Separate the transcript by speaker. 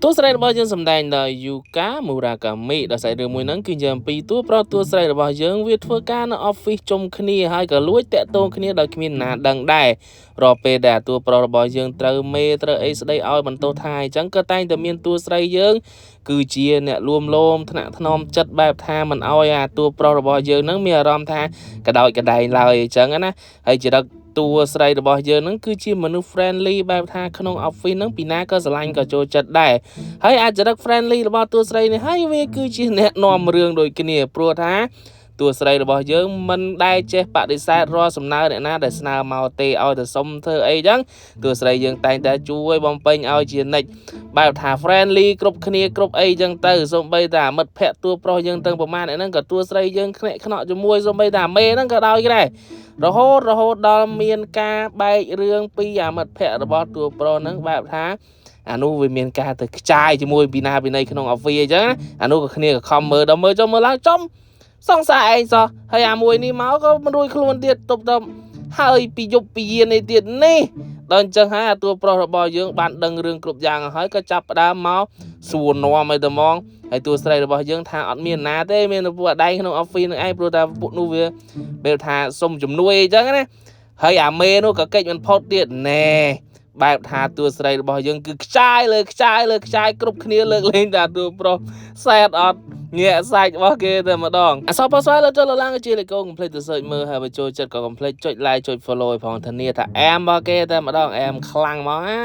Speaker 1: ទស្សនៈរបស់យើងសម្ដែងដោយ Yuka Murakami ដោយសាររឿងមួយហ្នឹងគឺយើងពីរតួប្រុសតួស្រីរបស់យើងវាធ្វើការនៅ office ជុំគ្នាហើយក៏លួចតាក់ទងគ្នាដោយគ្មានណាដឹងដែររាល់ពេលដែលតួប្រុសរបស់យើងត្រូវមេត្រូវអីស្ដីឲ្យបន្ទោសថាអញ្ចឹងក៏តែងតែមានតួស្រីយើងគឺជាអ្នកលួមលោមថ្នាក់ថ្នមចិត្តបែបថាមិនអោយអាតួប្រុសរបស់យើងហ្នឹងមានអារម្មណ៍ថាកដោចកដែងឡើយអញ្ចឹងណាហើយចរិតតួស្រីរបស់យើងហ្នឹងគឺជាមនុស្ស friendly បែបថាក្នុង office ហ្នឹងពីណាក៏ស្រឡាញ់ក៏ចូលចិត្តដែរហើយអាចរិត friendly របស់តួស្រីនេះហើយវាគឺជាអ្នកនាំរឿងដូចគ្នាព្រោះថាតួស្រីរបស់យើងមិនដែលចេះបដិសេធរាល់សំណើអ្នកណាដែលស្នើមកទេឲ្យតែសុំធ្វើអីចឹងតួស្រីយើងតែងតែជួយបំពេញឲ្យជានិច្ចបែបថា friendly គ្រប់គ្នាគ្រប់អីចឹងទៅសូម្បីតែមិត្តភក្តិតួប្រុសយើងទាំងប្រមាណហ្នឹងក៏តួស្រីយើងខ្នាក់ខ្នក់ជាមួយសូម្បីតែមេហ្នឹងក៏ដោយដែររហូតដល់មានការបែករឿងពីអាមិត្តភក្តិរបស់តួប្រុសហ្នឹងបែបថាអានោះវាមានការទៅខ្ចាយជាមួយពីណាពីណីក្នុង office អញ្ចឹងណាអានោះក៏គ្នាក៏ខំមើលដល់មើលចុះមើលឡើងចំសង្សារឯងសោះហើយអាមួយនេះមកក៏មិនរួចខ្លួនទៀតទប់ទៅហើយពីយប់ពីយាននេះទៀតនេះដល់អញ្ចឹងហើយអាតួប្រុសរបស់យើងបានដឹងរឿងគ្រប់យ៉ាងហើយក៏ចាប់ផ្ដើមមកសួរនាំឲ្យតែហ្មងហើយតួស្រីរបស់យើងថាអត់មានណាទេមានតែពួកអដែងក្នុង office នឹងឯងព្រោះតែពួកនោះវាពេលថាសុំជំនួយអីចឹងណាហើយអាមេនោះក៏កិច្ចមិនផុតទៀតណែបែបថាតួស្រីរបស់យើងគឺខ្ចាយលើខ្ចាយគ្រប់គ្នាលើកលែងតែតួប្រុសសែតអត់ញាក់សាច់របស់គេតែម្ដងអសរប៉ស្វែលើចុចឡើងជាលេខកុំភ្លេចទៅ search មើលហើយបើចូលចិត្តក៏កុំភ្លេចចុច like ចុច follow ឲ្យផងធានាថាអែមរបស់គេតែម្ដងអែមខ្លាំងមកណា